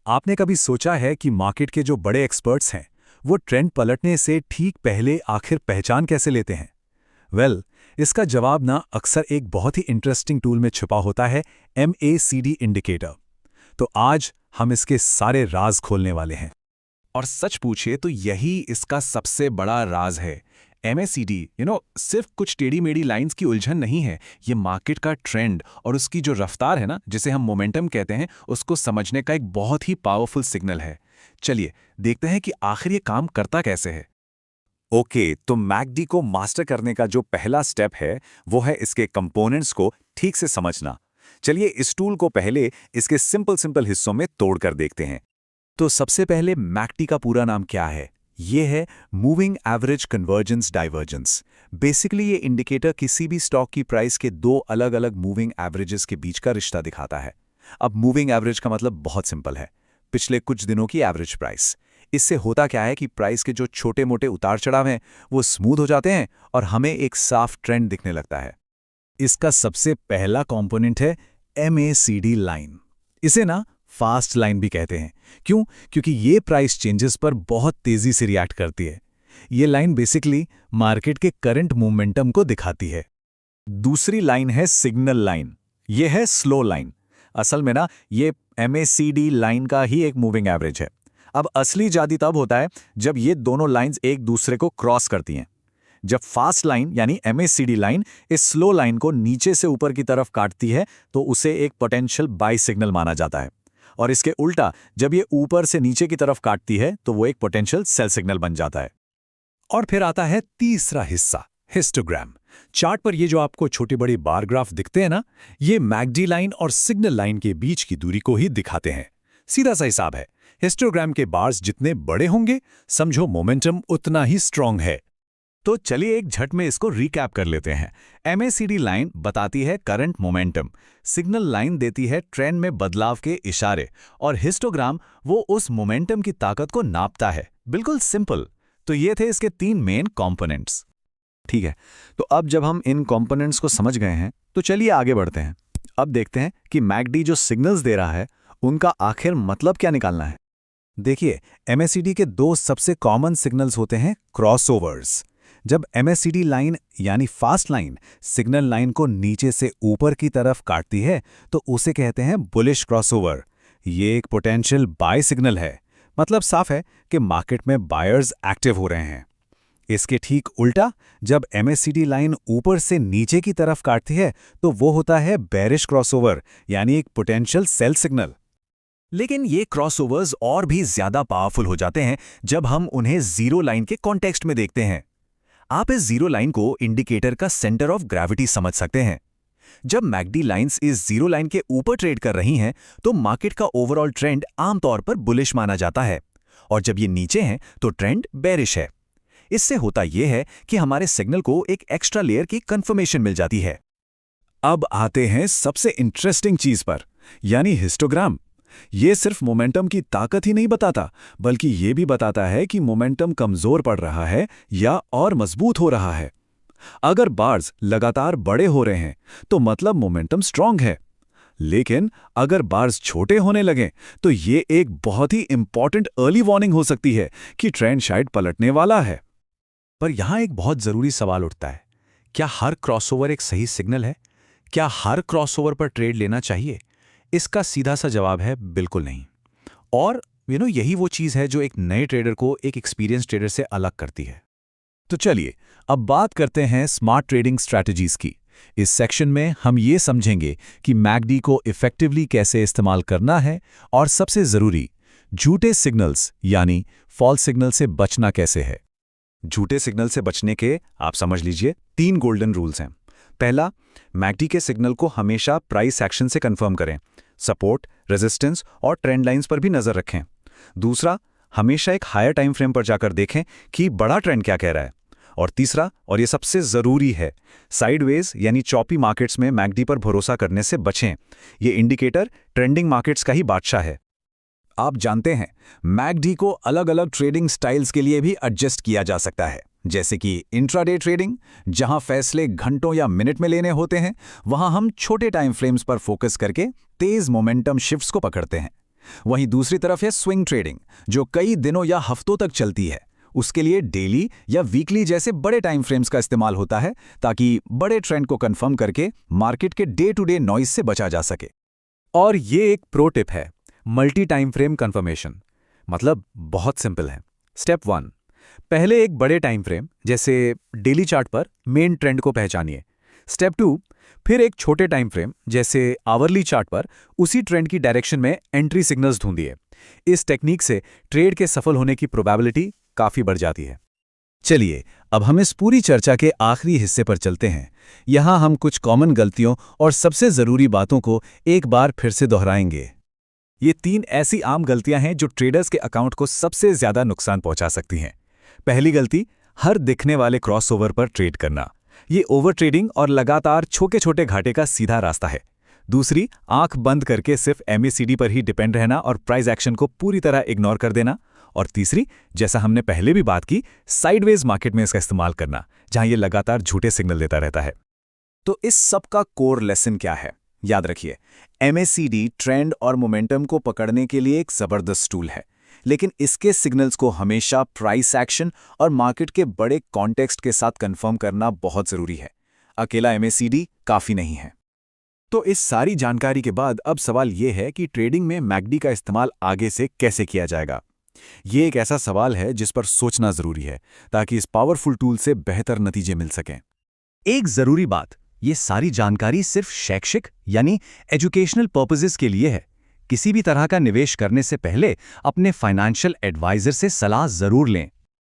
आपने कभी सोचा है कि मार्केट के जो बड़े एक्सपर्ट्स हैं वो ट्रेंड पलटने से ठीक पहले आखिर पहचान कैसे लेते हैं? इसका जवाब ना अक्सर एक बहुत ही इंटरेस्टिंग टूल में छुपा होता है, MACD इंडिकेटर। तो आज हम इसके सारे राज खोलने वाले हैं। और सच पूछिए तो यही इसका सबसे बड़ा राज है। MACD सिर्फ कुछ टेढ़ी मेढ़ी लाइंस की उलझन नहीं है। ये मार्केट का ट्रेंड और उसकी जो रफ्तार है ना, जिसे हम मोमेंटम कहते हैं, उसको समझने का एक बहुत ही पावरफुल सिग्नल है। चलिए देखते हैं कि आखिर ये काम करता कैसे है। ओके, तो मैकडी को मास्टर करने का जो पहला स्टेप है वो है इसके कंपोनेंट्स को ठीक से समझना। चलिए इस टूल को पहले इसके सिंपल हिस्सों में तोड़कर देखते हैं। तो सबसे पहले मैकडी का पूरा नाम क्या है? ये है moving average convergence divergence. Basically ये इंडिकेटर किसी भी स्टॉक की प्राइस के दो अलग अलग मूविंग एवरेजेस के बीच का रिश्ता दिखाता है। अब मूविंग एवरेज का मतलब बहुत सिंपल है, पिछले कुछ दिनों की एवरेज प्राइस। इससे होता क्या है कि प्राइस के जो छोटे मोटे उतार चढ़ाव हैं वो स्मूथ हो जाते हैं और हमें एक साफ ट्रेंड दिखने लगता है। इसका सबसे पहला कंपोनेंट है MACD लाइन। इसे ना फास्ट लाइन भी कहते हैं। क्यों? क्योंकि ये प्राइस चेंजेस पर बहुत तेजी से रिएक्ट करती है। ये लाइन बेसिकली मार्केट के करंट मोमेंटम को दिखाती है। दूसरी लाइन है सिग्नल लाइन। ये है स्लो लाइन। असल में ना ये MACD लाइन का ही एक मूविंग एवरेज है। अब असली जादू तब होता है जब ये दोनों लाइंस एक दूसरे को क्रॉस करती हैं। जब फास्ट लाइन यानी MACD लाइन इस स्लो लाइन को नीचे से ऊपर की तरफ काटती है तो उसे एक पोटेंशियल बाय सिग्नल माना जाता है, और इसके उल्टा जब ये ऊपर से नीचे की तरफ काटती है तो वो एक पोटेंशियल सेल सिग्नल बन जाता है। और फिर आता है तीसरा हिस्सा, हिस्टोग्राम। चार्ट पर ये जो आपको छोटी बड़ी बार ग्राफ दिखते हैं ना, ये मैकडी लाइन और सिग्नल लाइन के बीच की दूरी को ही दिखाते हैं। सीधा सा हिसाब है, हिस्टोग्राम के बार्स जितने बड़े होंगे समझो मोमेंटम उतना ही स्ट्रांग है। तो चलिए एक झट में इसको रिकैप कर लेते हैं। MACD लाइन बताती है करंट मोमेंटम, सिग्नल लाइन देती है ट्रेंड में बदलाव के इशारे, और हिस्टोग्राम वो उस मोमेंटम की ताकत को नापता है। बिल्कुल सिंपल। तो ये थे इसके तीन मेन कंपोनेंट्स। ठीक है, तो अब जब हम इन कंपोनेंट्स को समझ गए हैं तो चलिए आगे बढ़ते हैं। अब देखते हैं कि मैकडी जो सिग्नल्स दे रहा है उनका आखिर मतलब क्या निकालना है। देखिए, MACD के दो सबसे कॉमन सिग्नल्स होते हैं क्रॉसओवर्स। जब MACD लाइन यानी फास्ट लाइन सिग्नल लाइन को नीचे से ऊपर की तरफ काटती है तो उसे कहते हैं बुलिश क्रॉसओवर। ये एक पोटेंशियल बाय सिग्नल है, मतलब साफ है कि मार्केट में बायर्स एक्टिव हो रहे हैं। इसके ठीक उल्टा जब MACD लाइन ऊपर से नीचे की तरफ काटती है तो वो होता है बेरिश क्रॉसओवर, यानी एक पोटेंशियल सेल सिग्नल। लेकिन ये क्रॉसओवर्स और भी ज्यादा पावरफुल हो जाते हैं जब हम उन्हें जीरो लाइन के कॉन्टेक्स्ट में देखते हैं। आप इस जीरो लाइन को इंडिकेटर का सेंटर ऑफ ग्रेविटी समझ सकते हैं। जब मैकडी लाइंस इस जीरो लाइन के ऊपर ट्रेड कर रही हैं तो मार्केट का ओवरऑल ट्रेंड आमतौर पर बुलिश माना जाता है, और जब ये नीचे हैं तो ट्रेंड बेरिश है। इससे होता यह है कि हमारे सिग्नल को एक एक्स्ट्रा लेयर की कंफर्मेशन मिल जाती है। अब आते हैं सबसे इंटरेस्टिंग चीज पर, यानी हिस्टोग्राम। ये सिर्फ मोमेंटम की ताकत ही नहीं बताता, बल्कि ये भी बताता है कि मोमेंटम कमजोर पड़ रहा है या और मजबूत हो रहा है। अगर बार्स लगातार बड़े हो रहे हैं तो मतलब मोमेंटम स्ट्रांग है, लेकिन अगर बार्स छोटे होने लगें तो ये एक बहुत ही इंपॉर्टेंट अर्ली वार्निंग हो सकती है कि ट्रेंड शायद पलटने वाला है। पर यहां एक बहुत जरूरी सवाल उठता है, क्या हर क्रॉसओवर एक सही सिग्नल है? क्या हर क्रॉसओवर पर ट्रेड लेना चाहिए? इसका सीधा सा जवाब है बिल्कुल नहीं। और यही वो चीज है जो एक नए ट्रेडर को एक एक्सपीरियंस ट्रेडर से अलग करती है। तो चलिए अब बात करते हैं स्मार्ट ट्रेडिंग स्ट्रैटेजीज की। इस सेक्शन में हम ये समझेंगे कि मैकडी को इफेक्टिवली कैसे इस्तेमाल करना है, और सबसे जरूरी, झूठे सिग्नल्स यानी फॉल्स सिग्नल से बचना कैसे है। झूठे सिग्नल से बचने के आप समझ लीजिए 3 गोल्डन रूल्स हैं। पहला, मैकडी के सिग्नल को हमेशा प्राइस एक्शन से कंफर्म करें। सपोर्ट, रेजिस्टेंस और ट्रेंड लाइंस पर भी नजर रखें। दूसरा, हमेशा एक हायर टाइम फ्रेम पर जाकर देखें कि बड़ा ट्रेंड क्या कह रहा है। और तीसरा, और ये सबसे जरूरी है, साइडवेज यानी चॉपी मार्केट्स में मैकडी पर भरोसा करने से बचें। ये इंडिकेटर ट्रेंडिंग मार्केट्स का ही बादशाह है। आप जानते हैं, मैकडी को अलग अलग ट्रेडिंग स्टाइल्स के लिए भी एडजस्ट किया जा सकता है, जैसे कि इंट्राडे ट्रेडिंग, जहां फैसले घंटों या मिनट में लेने होते हैं, वहां हम छोटे टाइम फ्रेम्स पर फोकस करके तेज मोमेंटम शिफ्ट्स को पकड़ते हैं। वहीं दूसरी तरफ है स्विंग ट्रेडिंग, जो कई दिनों या हफ्तों तक चलती है। उसके लिए डेली या वीकली जैसे बड़े टाइम फ्रेम्स का इस्तेमाल होता है, ताकि बड़े ट्रेंड को कंफर्म करके मार्केट के डे टू डे नॉइज से बचा जा सके। और ये एक प्रो टिप है, मल्टी टाइम फ्रेम कंफर्मेशन। मतलब बहुत सिंपल है। स्टेप 1, पहले एक बड़े टाइम फ्रेम जैसे डेली चार्ट पर मेन ट्रेंड को पहचानिए। स्टेप 2, फिर एक छोटे टाइम फ्रेम जैसे आवरली चार्ट पर उसी ट्रेंड की डायरेक्शन में एंट्री सिग्नल्स ढूंढिए। इस टेक्निक से ट्रेड के सफल होने की प्रोबेबिलिटी काफी बढ़ जाती है। चलिए, अब हम इस पूरी चर्चा के आखिरी हिस्से पर चलते हैं। यहाँ हम कुछ कॉमन गलतियों और सबसे जरूरी बातों को एक बार फिर से दोहराएंगे। ये 3 ऐसी आम गलतियां हैं जो ट्रेडर्स के अकाउंट को सबसे ज्यादा नुकसान पहुंचा सकती हैं। पहली गलती, हर दिखने वाले क्रॉसओवर पर ट्रेड करना। ये ओवर ट्रेडिंग और लगातार छोटे छोटे घाटे का सीधा रास्ता है। दूसरी, आंख बंद करके सिर्फ MACD पर ही डिपेंड रहना और प्राइस एक्शन को पूरी तरह इग्नोर कर देना। और तीसरी, जैसा हमने पहले भी बात की, साइडवेज मार्केट में इसका इस्तेमाल करना, जहां ये लगातार झूठे सिग्नल देता रहता है। तो इस सब का कोर लेसन क्या है? याद रखिए, MACD ट्रेंड और मोमेंटम को पकड़ने के लिए एक जबरदस्त टूल है, लेकिन इसके सिग्नल्स को हमेशा प्राइस एक्शन और मार्केट के बड़े कॉन्टेक्स्ट के साथ कंफर्म करना बहुत जरूरी है। अकेला MACD काफी नहीं है। तो इस सारी जानकारी के बाद अब सवाल यह है कि ट्रेडिंग में MACD का इस्तेमाल आगे से कैसे किया जाएगा। ये एक ऐसा सवाल है जिस पर सोचना जरूरी है, ताकि इस पावरफुल टूल से बेहतर नतीजे मिल सकें। एक जरूरी बात, ये सारी जानकारी सिर्फ शैक्षिक यानी एजुकेशनल पर्पसेस के लिए है। किसी भी तरह का निवेश करने से पहले अपने फाइनेंशियल एडवाइजर से सलाह जरूर लें।